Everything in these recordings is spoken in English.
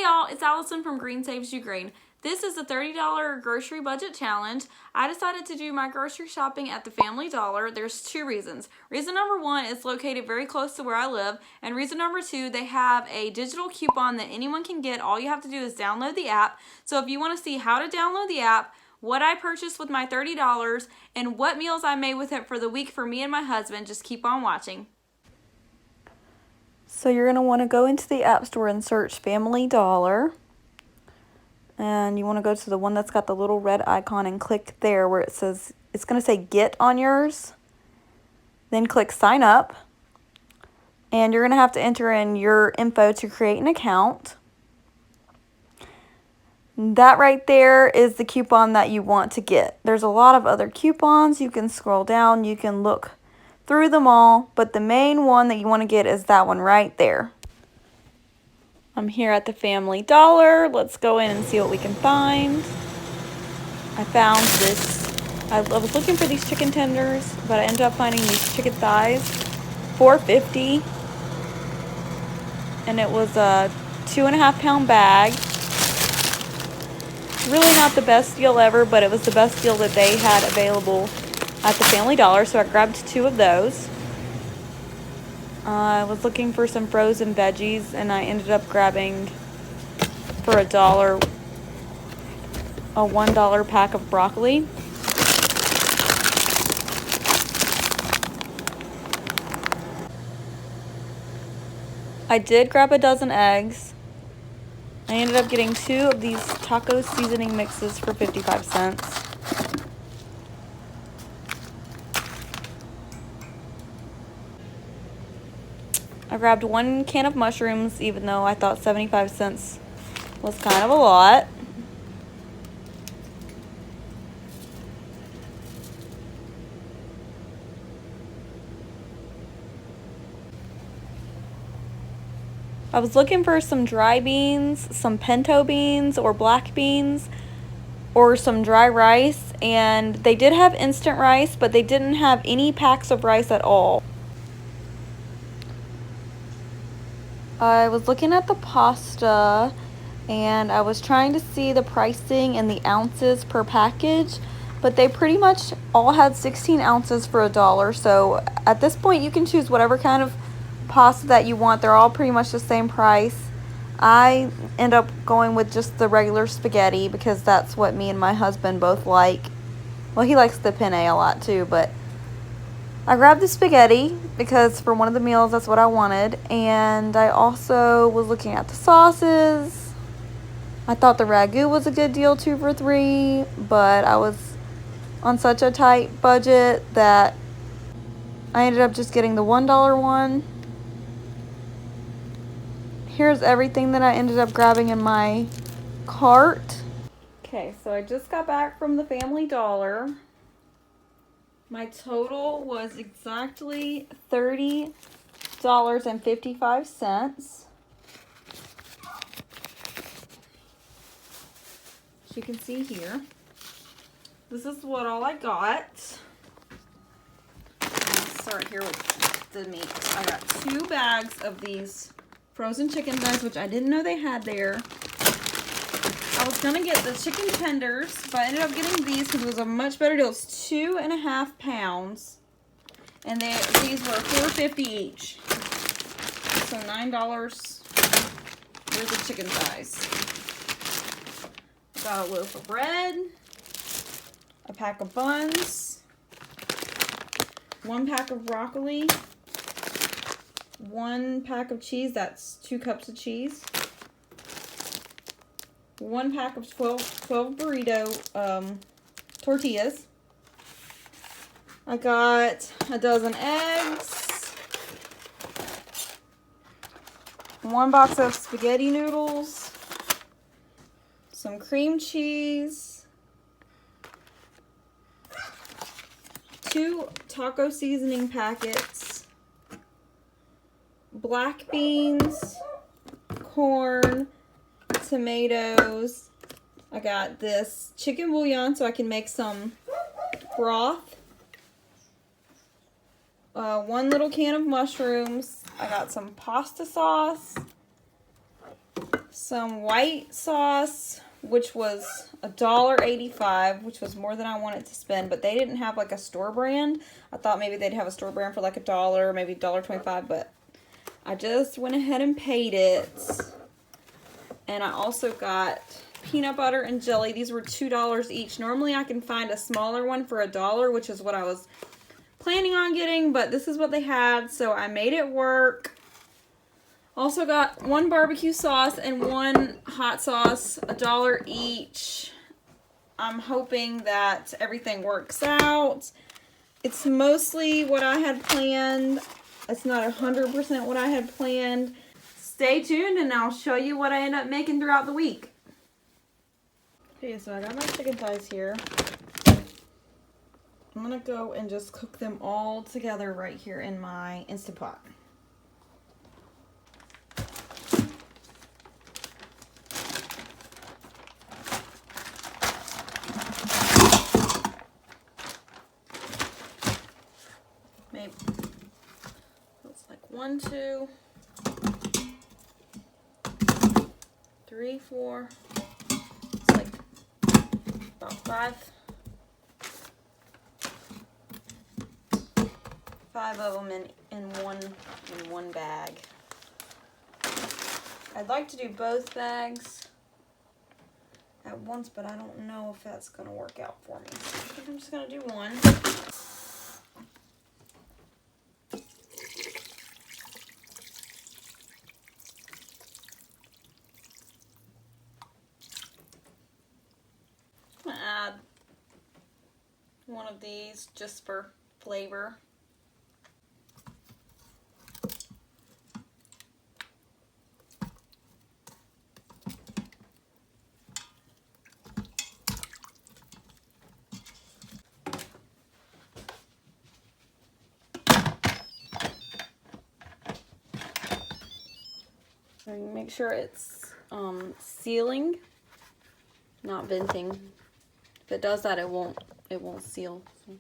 Hey y'all, it's Allison from Green Saves You Green. This is a $30 grocery budget challenge. I decided to do my grocery shopping at the Family Dollar. There's two reasons. Reason number one, it's located very close to where I live. And reason number two, they have a digital coupon that anyone can get. All you have to do is download the app. So if you want to see how to download the app, what I purchased with my $30, and what meals I made with it for the week for me and my husband, just keep on watching. So you're going to want to go into the App Store and search Family Dollar. And you want to go to the one that's got the little red icon and click there where it says, it's going to say Get on yours. Then click Sign Up. And you're going to have to enter in your info to create an account. That right there is the coupon that you want to get. There's a lot of other coupons. You can scroll down. You can look through them all, but the main one that you want to get is that one right there. I'm here at the Family Dollar. Let's go in and see what we can find. I found this. I was looking for these chicken tenders, but I ended up finding these chicken thighs, $4.50, and it was a 2.5 pound bag. Really not the best deal ever, but it was the best deal that they had available at the Family Dollar, so I grabbed 2 of those. I was looking for some frozen veggies, and I ended up grabbing, for $1, a $1 pack of broccoli. I did grab a dozen eggs. I ended up getting 2 of these taco seasoning mixes for 55 cents. I grabbed 1 can of mushrooms, even though I thought 75 cents was kind of a lot. I was looking for some dry beans, some pinto beans or black beans, or some dry rice, and they did have instant rice, but they didn't have any packs of rice at all. I was looking at the pasta, and I was trying to see the pricing and the ounces per package, but they pretty much all had 16 ounces for $1. So at this point, you can choose whatever kind of pasta that you want. They're all pretty much the same price. I end up going with just the regular spaghetti because that's what me and my husband both like. Well, he likes the penne a lot too, but I grabbed the spaghetti because for one of the meals that's what I wanted, and I also was looking at the sauces. I thought the ragu was a good deal, 2 for $3, but I was on such a tight budget that I ended up just getting the $1 one. Here's everything that I ended up grabbing in my cart. Okay, so I just got back from the Family Dollar. My total was exactly $30.55. As you can see here, this is what all I got. Let's start here with the meat. I got 2 bags of these frozen chicken thighs, which I didn't know they had there. I was gonna get the chicken tenders, but I ended up getting these because it was a much better deal. It's 2.5 pounds, and these were $4.50 each, so $9 worth of chicken thighs. Got a loaf of bread, a pack of buns, 1 pack of broccoli, 1 pack of cheese. That's 2 cups of cheese. 1 pack of 12 burrito tortillas. I got a dozen eggs, 1 box of spaghetti noodles, some cream cheese, 2 taco seasoning packets, black beans, corn, tomatoes. I got this chicken bouillon so I can make some broth. 1 little can of mushrooms. I got some pasta sauce. some white sauce, which was $1.85, which was more than I wanted to spend, but they didn't have like a store brand. I thought maybe they'd have a store brand for like $1, maybe $1.25, but I just went ahead and paid it. And I also got peanut butter and jelly. These were $2 each. Normally I can find a smaller one for $1, which is what I was planning on getting, but this is what they had, so I made it work. Also got one barbecue sauce and one hot sauce, $1 each. I'm hoping that everything works out. It's mostly what I had planned. It's not 100% what I had planned. Stay tuned and I'll show you what I end up making throughout the week. Okay, so I got my chicken thighs here. I'm gonna go and just cook them all together right here in my Instant Pot. Maybe it's like 1, 2, 3, 4. It's like about 5 of them in one bag. I'd like to do both bags at once, but I don't know if that's gonna work out for me. So I think I'm just gonna do one. I'm gonna add one of these just for flavor. So you make sure it's sealing, not venting. If it does that, it won't seal. So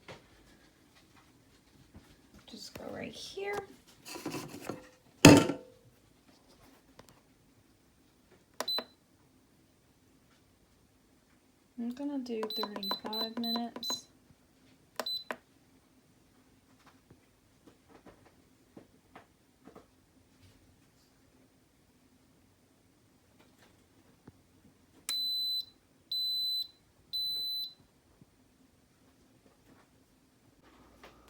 just go right here. I'm gonna do 35 minutes.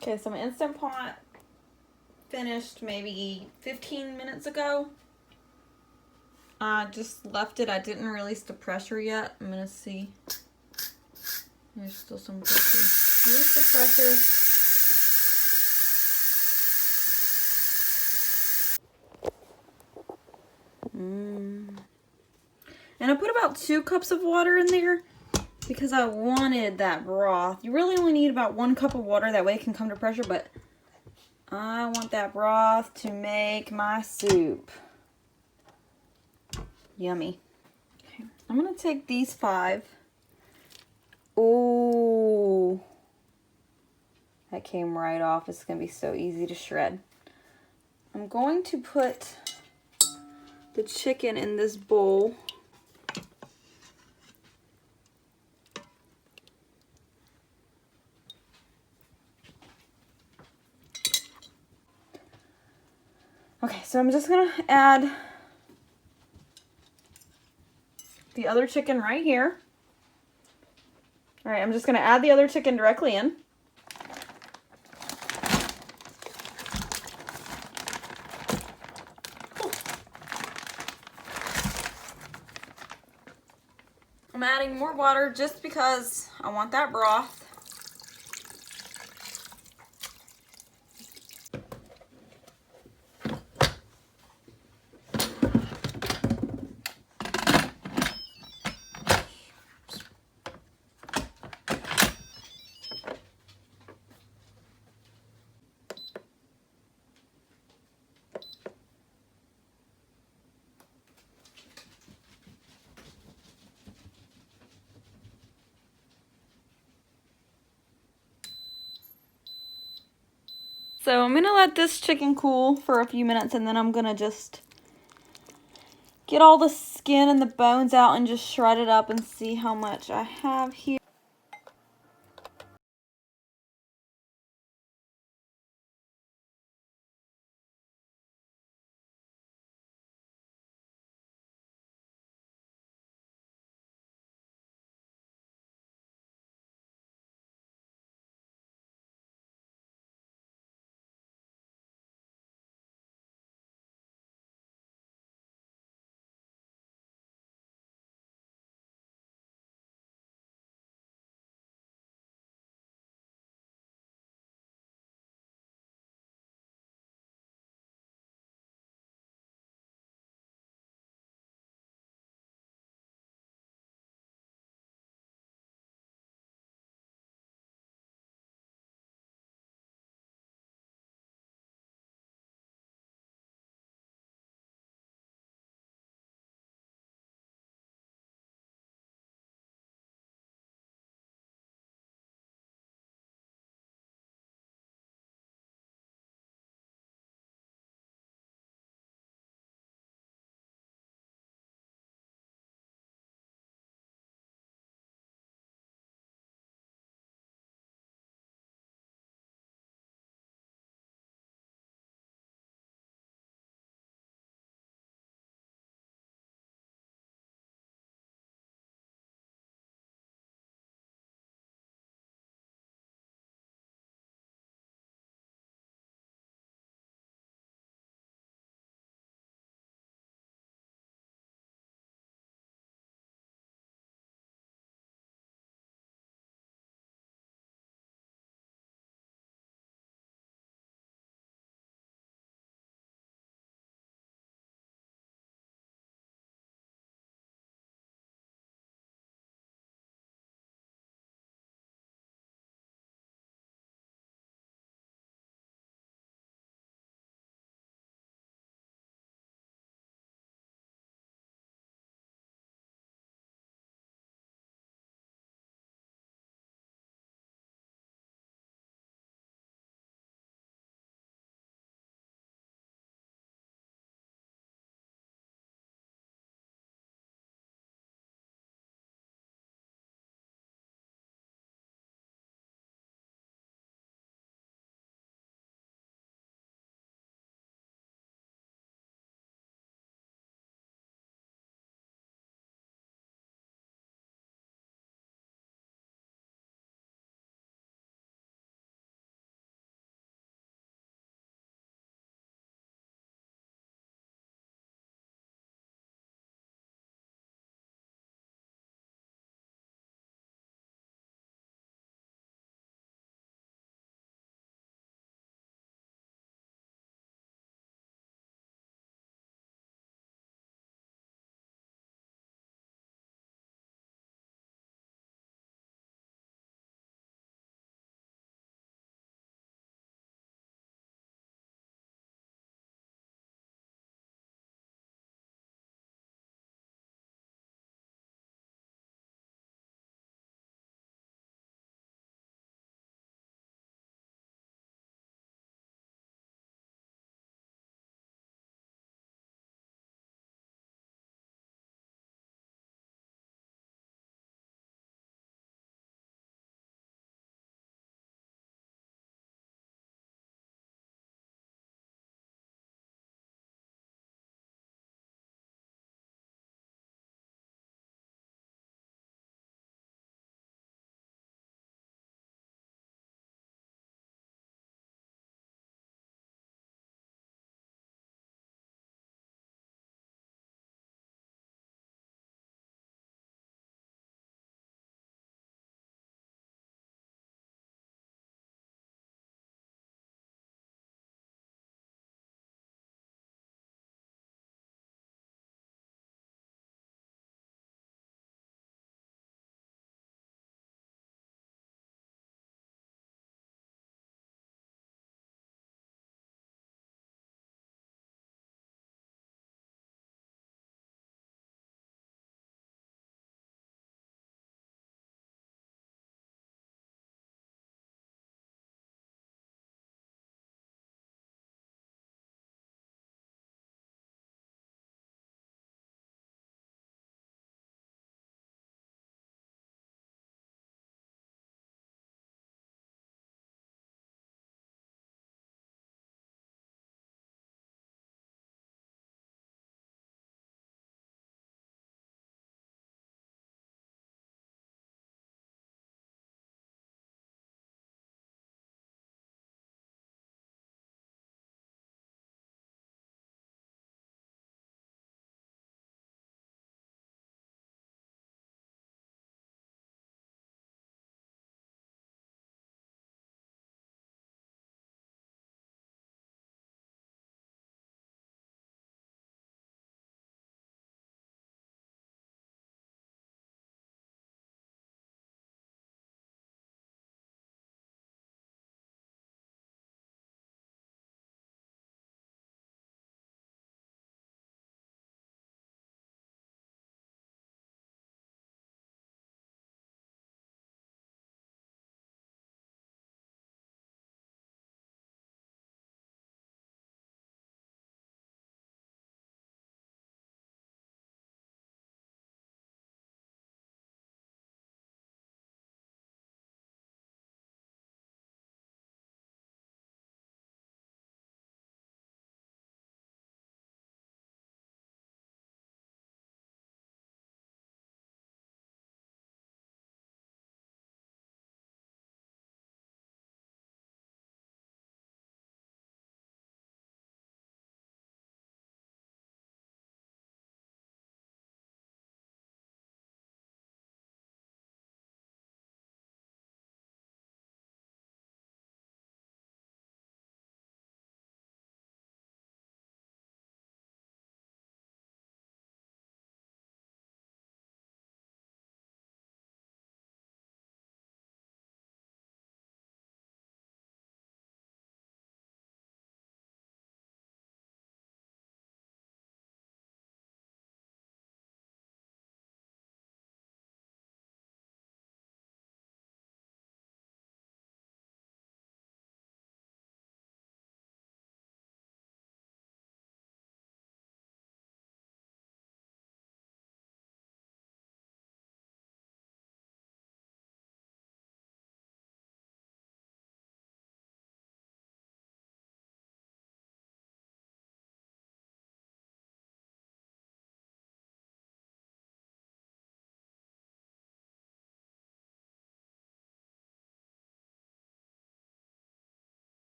Okay, so my Instant Pot finished maybe 15 minutes ago. I just left it. I didn't release the pressure yet. I'm gonna see. There's still some pressure. Release the pressure. And I put about 2 cups of water in there because I wanted that broth. You really only need about 1 cup of water, that way it can come to pressure, but I want that broth to make my soup. Yummy. Okay, I'm gonna take these 5. Ooh, that came right off. It's gonna be so easy to shred. I'm going to put the chicken in this bowl. Okay, so I'm just gonna add the other chicken right here. All right, I'm just gonna add the other chicken directly in. I'm adding more water just because I want that broth. So I'm gonna let this chicken cool for a few minutes and then I'm gonna just get all the skin and the bones out and just shred it up and see how much I have here.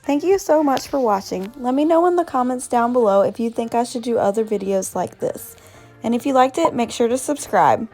Thank you so much for watching. Let me know in the comments down below if you think I should do other videos like this. And if you liked it, make sure to subscribe.